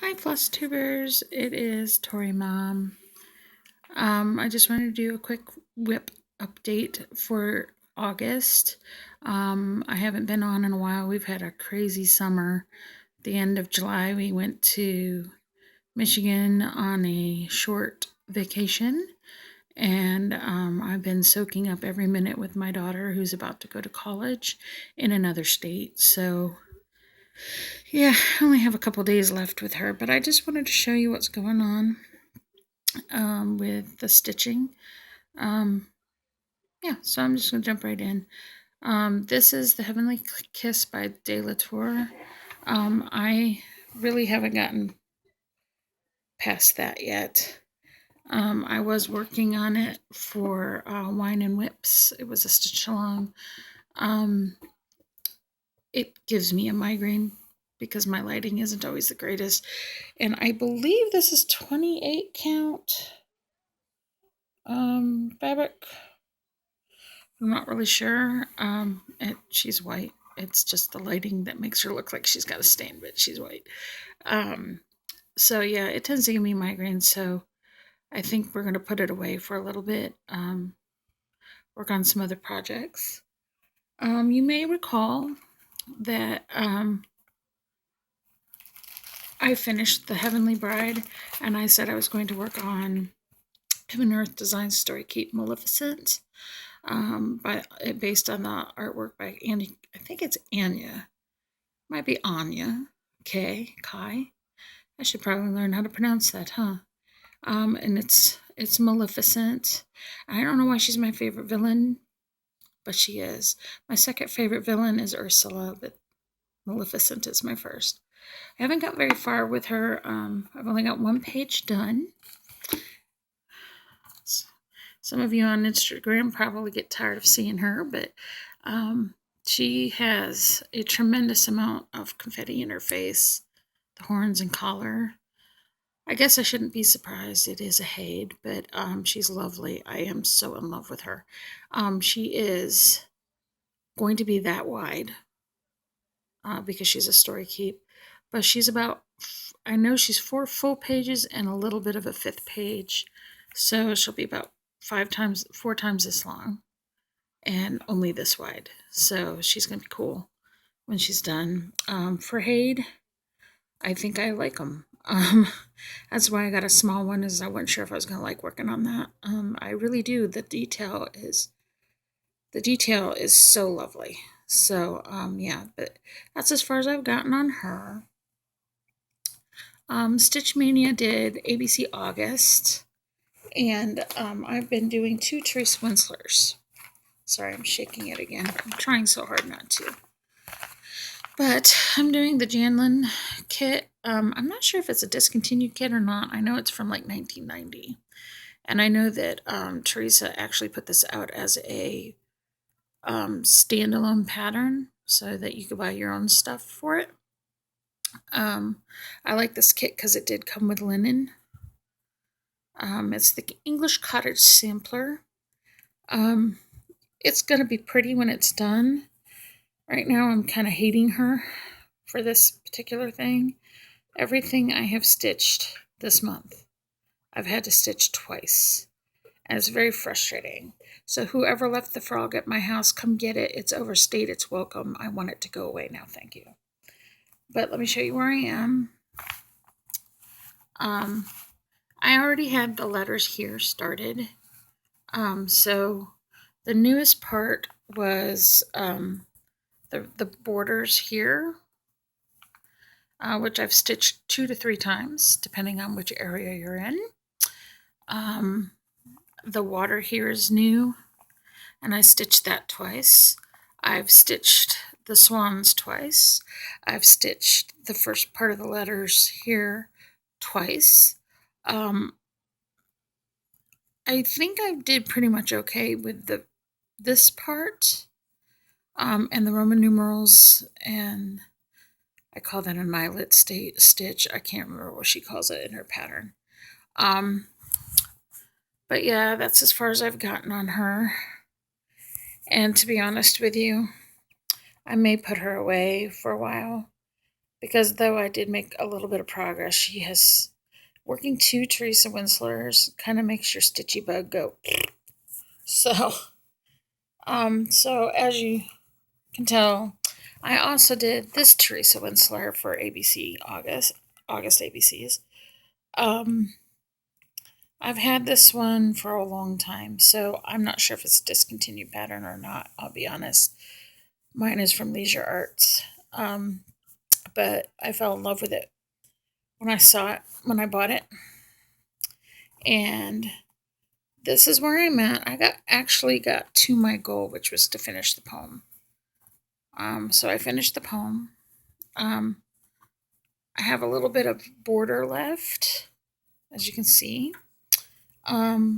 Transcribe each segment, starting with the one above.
Hi, Flosstubers. It is Tori Mom. I just wanted to do a quick whip update for August. I haven't been on in a while. We've had a crazy summer. The end of July, we went to Michigan on a short vacation, and I've been soaking up every minute with my daughter who's about to go to college in another state. So yeah, I only have a couple days left with her, but I just wanted to show you what's going on with the stitching. Um, yeah, so I'm just going to jump right in. This is The Heavenly Kiss by De La Tour. I really haven't gotten past that yet. I was working on it for Wine and Whips. It was a stitch along. It gives me a migraine because my lighting isn't always the greatest. And I believe this is 28 count fabric. I'm not really sure. She's white. It's just the lighting that makes her look like she's got a stain, but she's white. So yeah, it tends to give me migraines. So I think we're going to put it away for a little bit. Work on some other projects. You may recall that I finished The Heavenly Bride, and I said I was going to work on Heaven Earth Design Story Keep Maleficent, based on the artwork by Annie. I think it's Anya. Might be Anya. Kai. I should probably learn how to pronounce that, huh? And it's Maleficent. I don't know why she's my favorite villain, but she is. My second favorite villain is Ursula, but Maleficent is my first. I haven't got very far with her. I've only got one page done. Some of you on Instagram probably get tired of seeing her, but she has a tremendous amount of confetti in her face, the horns and collar. I guess I shouldn't be surprised. It is a Haid, but she's lovely. I am so in love with her. She is going to be that wide because she's a story keep, but she's about, I know she's 4 full pages and a little bit of a 5th page, so she'll be about 4 times this long and only this wide. So she's going to be cool when she's done. For Haid, I think I like them. That's why I got a small one, is I wasn't sure if I was going to like working on that. I really do. The detail is so lovely. So yeah, but that's as far as I've gotten on her. Stitch Mania did ABC August, and I've been doing 2 Therese Winslers. Sorry, I'm shaking it again. I'm trying so hard not to. But I'm doing the Janlin kit. I'm not sure if it's a discontinued kit or not. I know it's from like 1990. And I know that Teresa actually put this out as a standalone pattern so that you could buy your own stuff for it. I like this kit because it did come with linen. It's the English Cottage Sampler. It's going to be pretty when it's done. Right now I'm kind of hating her for this particular thing. Everything I have stitched this month, I've had to stitch twice. And it's very frustrating. So whoever left the frog at my house, come get it. It's overstayed its welcome. I want it to go away now, thank you. But let me show you where I am. I already had the letters here started. So the newest part was the borders here, which I've stitched 2 to 3 times, depending on which area you're in. The water here is new, and I stitched that twice. I've stitched the swans twice. I've stitched the first part of the letters here twice. I think I did pretty much okay with this part, and the Roman numerals, and I call that an eyelet stitch. I can't remember what she calls it in her pattern. But yeah, that's as far as I've gotten on her. And to be honest with you, I may put her away for a while because though I did make a little bit of progress, she has working 2 Teresa Winslers kind of makes your stitchy bug go. So, so as you can tell, I also did this Teresa Winsler for ABC August ABCs. I've had this one for a long time, so I'm not sure if it's a discontinued pattern or not. I'll be honest. Mine is from Leisure Arts, but I fell in love with it when I saw it, when I bought it. And this is where I'm at. I actually got to my goal, which was to finish the poem. So I finished the poem. I have a little bit of border left, as you can see. I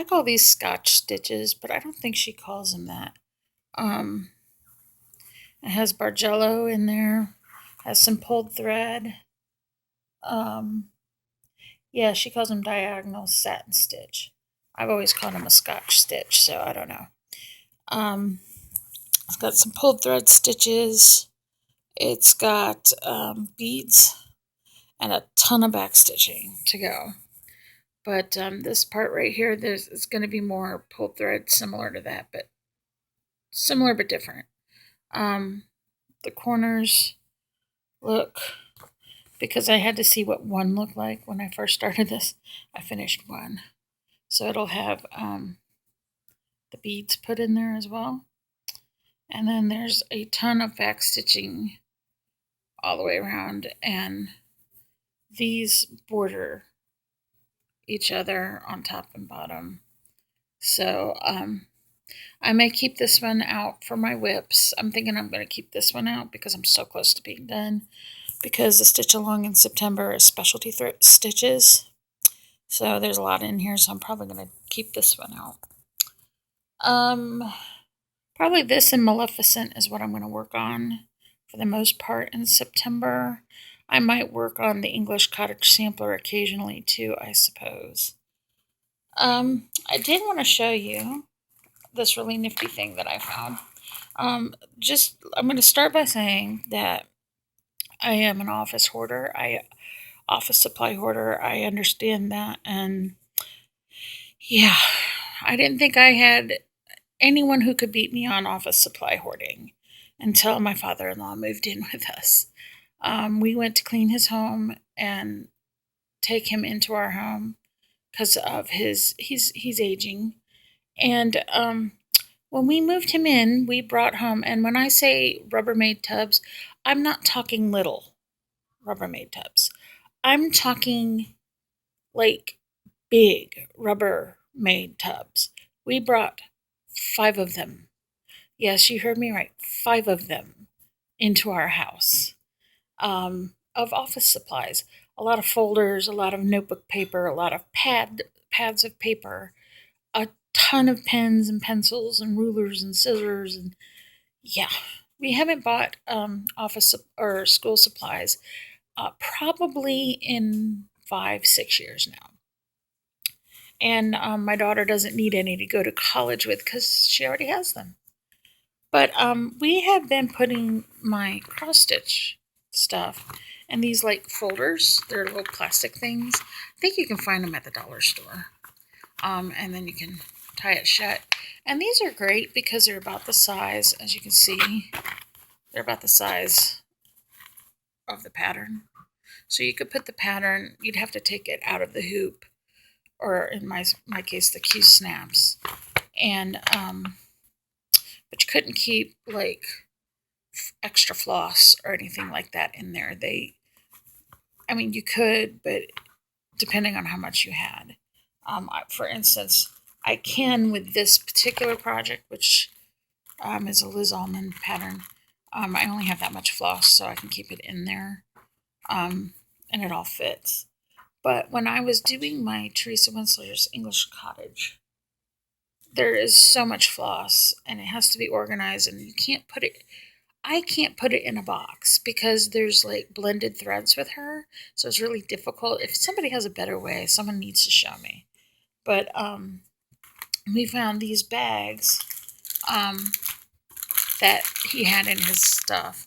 call these Scotch stitches, but I don't think she calls them that. It has Bargello in there, has some pulled thread. Yeah, she calls them diagonal satin stitch. I've always called them a Scotch stitch, so I don't know. It's got some pulled thread stitches. It's got beads and a ton of back stitching to go. But this part right here, it's going to be more pulled thread, similar to that, but similar but different. The corners look, because I had to see what one looked like when I first started this, I finished one. So it'll have the beads put in there as well. And then there's a ton of back stitching all the way around, and these border each other on top and bottom. So I may keep this one out for my whips. I'm thinking I'm going to keep this one out because I'm so close to being done. Because the stitch along in September is specialty stitches. So there's a lot in here, so I'm probably going to keep this one out. Probably this and Maleficent is what I'm going to work on for the most part in September. I might work on the English Cottage Sampler occasionally too, I suppose. I did want to show you this really nifty thing that I found. I'm going to start by saying that I am an office hoarder. Office supply hoarder. I understand that, and yeah, I didn't think I had anyone who could beat me on office supply hoarding until my father-in-law moved in with us. We went to clean his home and take him into our home because of he's aging, and when we moved him in, we brought home, and when I say Rubbermaid tubs, I'm not talking little Rubbermaid tubs. I'm talking like big Rubbermaid tubs. We brought 5 of them. Yes, you heard me right. 5 of them into our house of office supplies. A lot of folders, a lot of notebook paper, a lot of pads of paper, a ton of pens and pencils and rulers and scissors, and yeah, we haven't bought office or school supplies probably in 5-6 years now. And my daughter doesn't need any to go to college with because she already has them. But we have been putting my cross stitch stuff in these like folders. They're little plastic things. I think you can find them at the dollar store. And then you can tie it shut. And these are great because they're about the size, as you can see, they're about the size of the pattern. So you could put the pattern, you'd have to take it out of the hoop, or in my case, the Q snaps. And, but you couldn't keep like extra floss or anything like that in there. I mean, you could, but depending on how much you had. For instance, I can with this particular project, which is a Liz Almond pattern. I only have that much floss, so I can keep it in there, and it all fits. But when I was doing my Teresa Winsler's English Cottage, there is so much floss, and it has to be organized, and you can't put it. I can't put it in a box because there's like blended threads with her, so it's really difficult. If somebody has a better way, someone needs to show me. But we found these bags that he had in his stuff,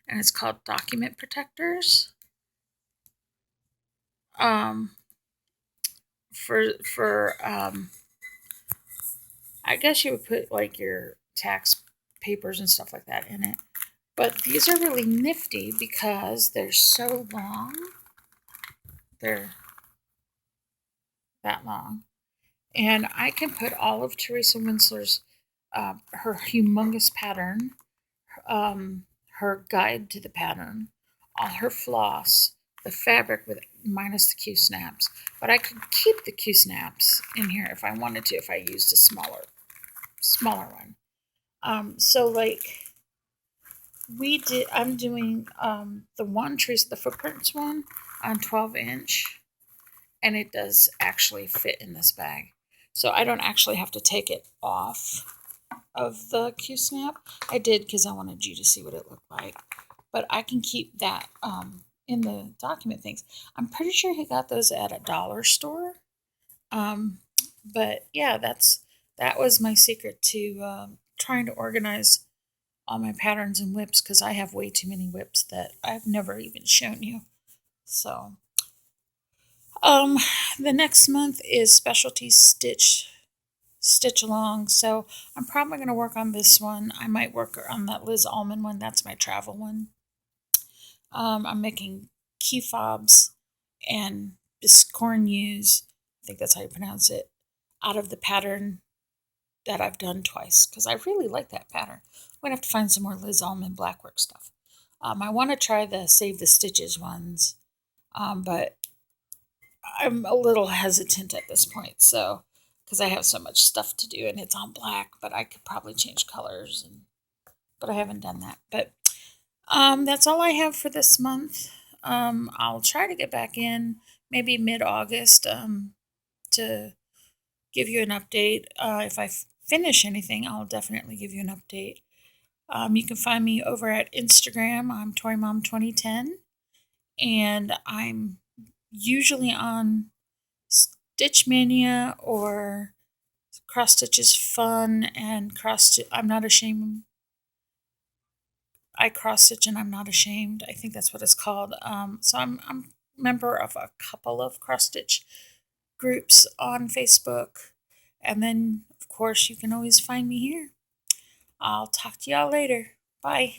and it's called Document Protectors. Um, for I guess you would put like your tax papers and stuff like that in it. But these are really nifty because they're so long. They're that long. And I can put all of Teresa Winsler's, her humongous pattern, her guide to the pattern, all her floss, the fabric with minus the Q snaps. But I could keep the Q snaps in here if I wanted to, if I used a smaller one. So like I'm doing the one Teresa the Footprints one on 12-inch, and it does actually fit in this bag. So I don't actually have to take it off of the Q snap. I did because I wanted you to see what it looked like. But I can keep that in the document things. I'm pretty sure he got those at a dollar store. But yeah, that was my secret to trying to organize all my patterns and whips, because I have way too many whips that I've never even shown you. So um, the next month is specialty stitch along. So I'm probably going to work on this one. I might work on that Liz Almond one. That's my travel one. I'm making key fobs and biscornues, I think that's how you pronounce it, out of the pattern that I've done twice, because I really like that pattern. I'm going to have to find some more Liz Almond Blackwork stuff. I want to try the Save the Stitches ones, but I'm a little hesitant at this point, so because I have so much stuff to do and it's on black, but I could probably change colors, but I haven't done that. But that's all I have for this month. I'll try to get back in maybe mid-August to give you an update. If I finish anything, I'll definitely give you an update. You can find me over at Instagram. I'm ToyMom2010, and I'm usually on Stitch Mania or Cross Stitch is Fun and I'm Not Ashamed. I cross stitch and I'm not ashamed. I think that's what it's called. So I'm a member of a couple of cross stitch groups on Facebook, and then of course you can always find me here. I'll talk to y'all later. Bye.